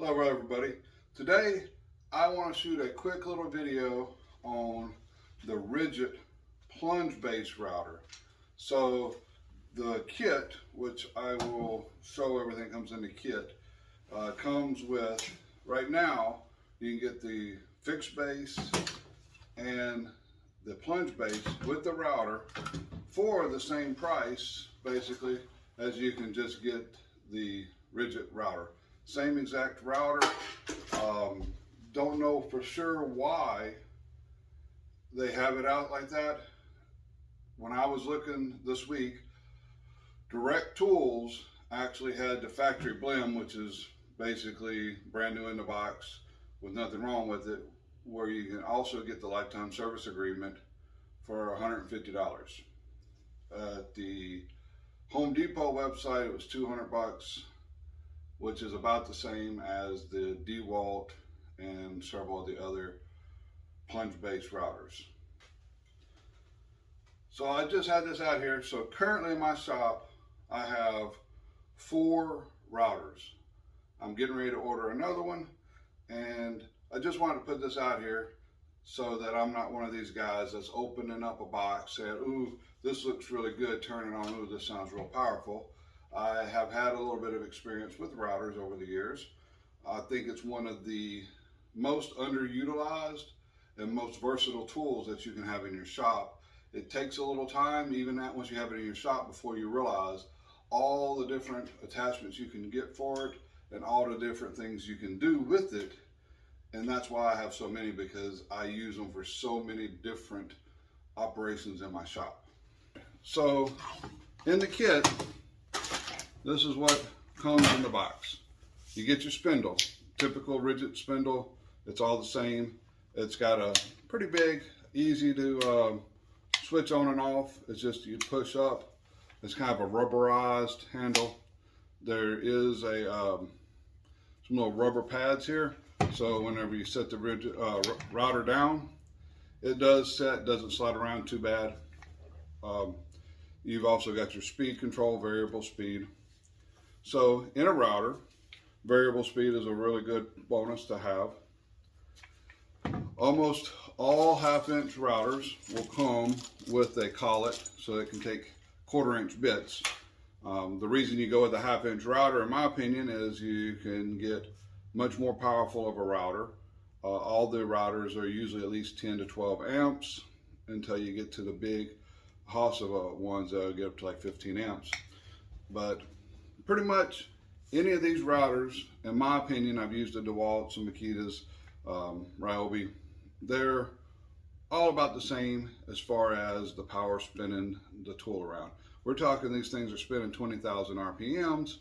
Hello everybody. Today I want to shoot a quick little video on the Ridgid Plunge base router. So the kit, which I will show everything comes in the kit, comes with, right now you can get the fixed base and the plunge base with the router for the same price basically as you can just get the Ridgid router. Same exact router. Don't know for sure why they have it out like that. When I was looking this week, Direct Tools actually had the factory blend, which is basically brand new in the box with nothing wrong with it, where you can also get the lifetime service agreement for $150. At the Home Depot website, it was 200 bucks, which is about the same as the DeWalt and several of the other plunge-based routers. So I just had this out here. So currently in my shop, I have 4 routers. I'm getting ready to order another one, and I just wanted to put this out here so that I'm not one of these guys that's opening up a box saying, ooh, this looks really good, turn it on, ooh, this sounds real powerful. I have had a little bit of experience with routers over the years. I think it's one of the most underutilized and most versatile tools that you can have in your shop. It takes a little time, even that once you have it in your shop, before you realize all the different attachments you can get for it and all the different things you can do with it. And that's why I have so many, because I use them for so many different operations in my shop. So in the kit, this is what comes in the box. You get your spindle, typical Ridgid spindle. It's all the same. It's got a pretty big, easy to switch on and off. It's just you push up. It's kind of a rubberized handle. There is some little rubber pads here. So whenever you set the router down, it does set, doesn't slide around too bad. You've also got your speed control, variable speed. So in a router, variable speed is a really good bonus to have. Almost all half-inch routers will come with a collet so it can take quarter-inch bits. The reason you go with a half-inch router, in my opinion, is you can get much more powerful of a router. All the routers are usually at least 10 to 12 amps until you get to the big Hossa ones that get up to like 15 amps. But pretty much any of these routers, in my opinion, I've used the DeWalt, some Makitas, Ryobi, they're all about the same as far as the power spinning the tool around. We're talking these things are spinning 20,000 RPMs,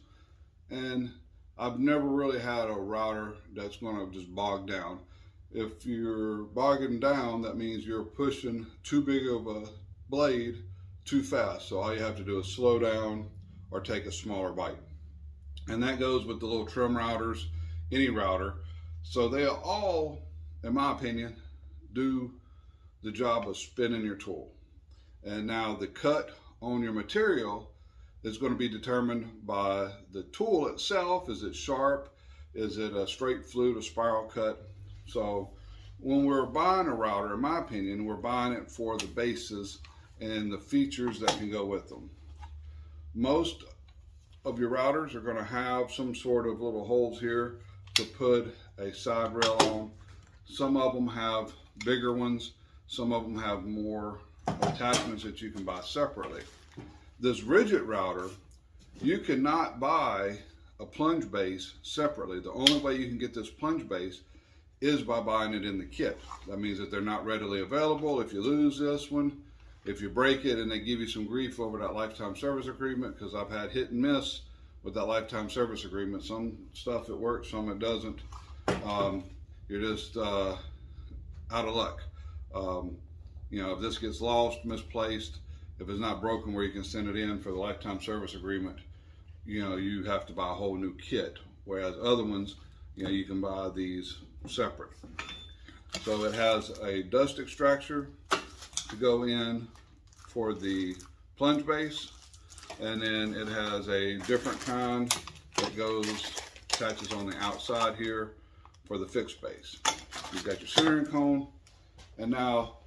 and I've never really had a router that's going to just bog down. If you're bogging down, that means you're pushing too big of a blade too fast. So all you have to do is slow down or take a smaller bite. And that goes with the little trim routers, any router. So they all, in my opinion, do the job of spinning your tool. And now the cut on your material is going to be determined by the tool itself. Is it sharp? Is it a straight flute, a spiral cut? So when we're buying a router, in my opinion, we're buying it for the bases and the features that can go with them. Most of your routers are going to have some sort of little holes here to put a side rail on. Some of them have bigger ones. Some of them have more attachments that you can buy separately. This Ridgid router, you cannot buy a plunge base separately. The only way you can get this plunge base is by buying it in the kit. That means that they're not readily available. If you lose this one, if you break it, and they give you some grief over that lifetime service agreement, because I've had hit and miss with that lifetime service agreement. Some stuff it works, some it doesn't. You're just out of luck. You know, if this gets lost, misplaced, if it's not broken where you can send it in for the lifetime service agreement, you know, you have to buy a whole new kit. Whereas other ones, you know, you can buy these separate. So it has a dust extractor to go in for the plunge base, and then it has a different kind that goes attaches on the outside here for the fixed base. You've got your centering cone, and now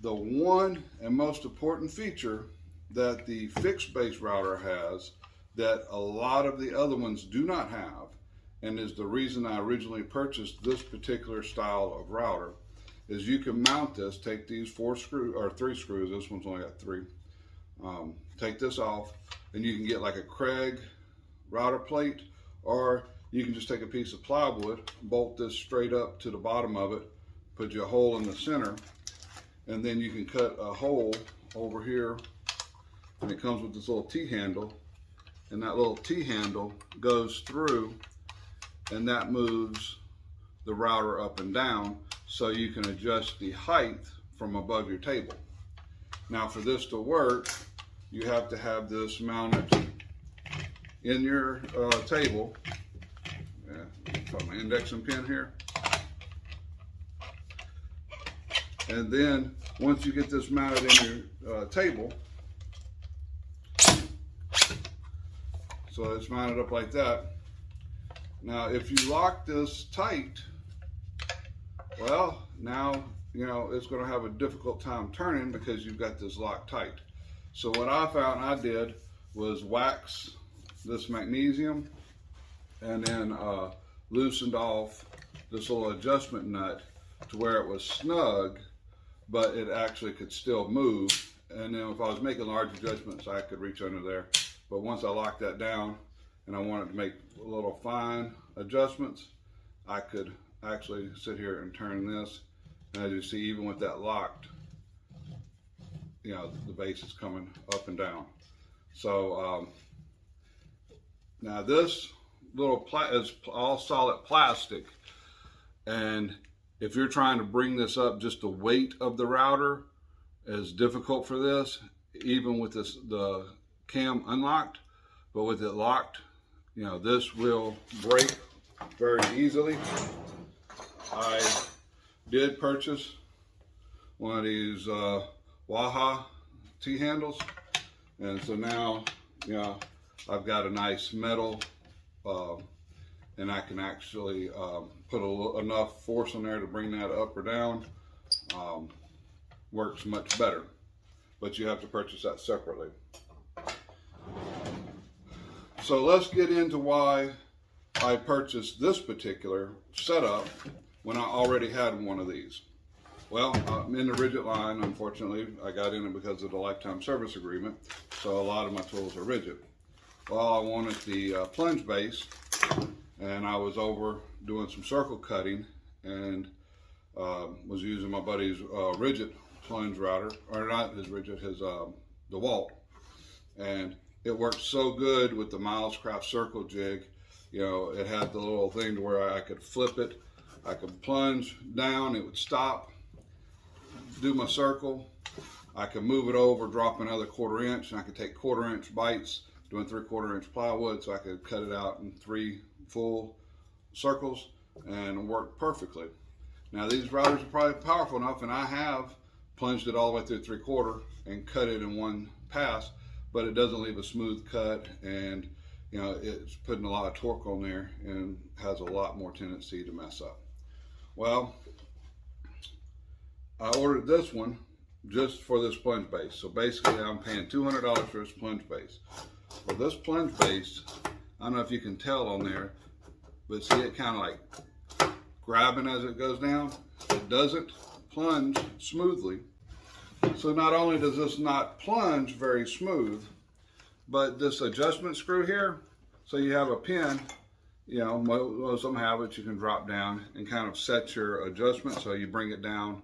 the one and most important feature that the fixed base router has that a lot of the other ones do not have, and is the reason I originally purchased this particular style of router, is you can mount this, take these 4 screws, or 3 screws, this one's only got 3, take this off, and you can get like a Craig router plate, or you can just take a piece of plywood, bolt this straight up to the bottom of it, put you a hole in the center, and then you can cut a hole over here, and it comes with this little T-handle, and that little T-handle goes through, and that moves the router up and down, so you can adjust the height from above your table. Now for this to work, you have to have this mounted in your table. Put my indexing pin here. And then once you get this mounted in your table, so it's mounted up like that. Now if you lock this tight, well, now you know it's going to have a difficult time turning because you've got this locked tight. So what I found I did was wax this magnesium and then loosened off this little adjustment nut to where it was snug, but it actually could still move. And then if I was making large adjustments, I could reach under there. But once I locked that down and I wanted to make a little fine adjustments, I could actually sit here and turn this. And as you see, even with that locked, you know, the base is coming up and down. So now this little is all solid plastic, and if you're trying to bring this up, just the weight of the router is difficult for this, even with this the cam unlocked. But with it locked, you know, this will break very easily. I did purchase one of these Waha T-handles, and so now, you know, I've got a nice metal, and I can actually put enough force on there to bring that up or down. Works much better, but you have to purchase that separately. So let's get into why I purchased this particular setup when I already had one of these. Well, I'm in the Ridgid line. Unfortunately, I got in it because of the lifetime service agreement, so a lot of my tools are Ridgid. Well, I wanted the plunge base, and I was over doing some circle cutting, and was using my buddy's Ridgid Plunge router, or not his Ridgid, his DeWalt, and it worked so good with the Miles Craft circle jig. You know, it had the little thing to where I could flip it, I could plunge down, it would stop, do my circle, I could move it over, drop another 1/4 inch, and I could take 1/4 inch bites, doing 3/4 inch plywood, so I could cut it out in 3 full circles, and it worked perfectly. Now these routers are probably powerful enough, and I have plunged it all the way through 3/4 and cut it in one pass, but it doesn't leave a smooth cut, and you know, it's putting a lot of torque on there and has a lot more tendency to mess up. Well, I ordered this one just for this plunge base. So basically I'm paying $200 for this plunge base. Well, this plunge base, I don't know if you can tell on there, but see it kind of like grabbing as it goes down. It doesn't plunge smoothly. So not only does this not plunge very smooth, but this adjustment screw here, so you have a pin, you know, most of them have it, you can drop down and kind of set your adjustment, so you bring it down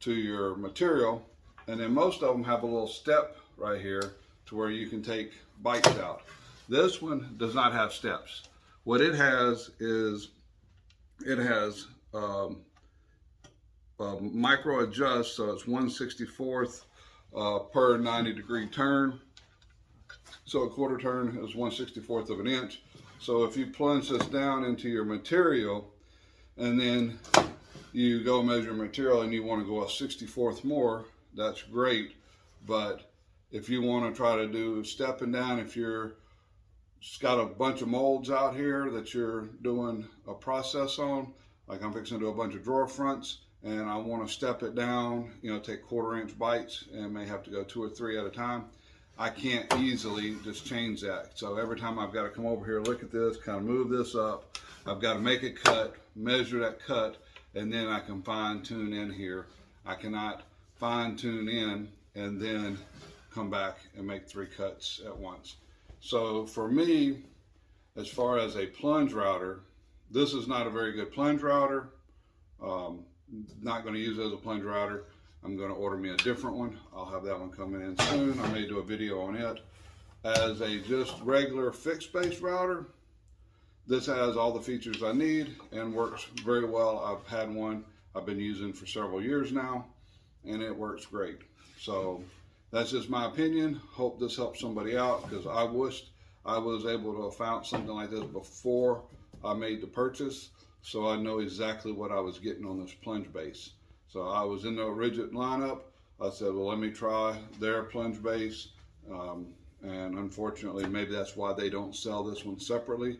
to your material, and then most of them have a little step right here to where you can take bites out. This one does not have steps. What it has is, it has micro adjust, so it's 1/64th per 90-degree turn. So a 1/4 turn is 1/64th of an inch. So if you plunge this down into your material, and then you go measure material and you want to go a 1/64th more, that's great. But if you want to try to do stepping down, if you're just got a bunch of molds out here that you're doing a process on, like I'm fixing to do a bunch of drawer fronts, and I want to step it down, you know, take 1/4 inch bites and may have to go 2 or 3 at a time. I can't easily just change that. So every time I've got to come over here, look at this, kind of move this up. I've got to make a cut, measure that cut, and then I can fine tune in here. I cannot fine tune in and then come back and make 3 cuts at once. So for me, as far as a plunge router, this is not a very good plunge router. Not going to use it as a plunge router. I'm going to order me a different one. I'll have that one coming in soon. I may do a video on it. As a just regular fixed base router, this has all the features I need and works very well. I've had one I've been using for several years now, and it works great. So that's just my opinion. Hope this helps somebody out, because I wished I was able to have found something like this before I made the purchase, so I know exactly what I was getting on this plunge base. So I was in the Ridgid lineup. I said, well, let me try their plunge base. And unfortunately, maybe that's why they don't sell this one separately,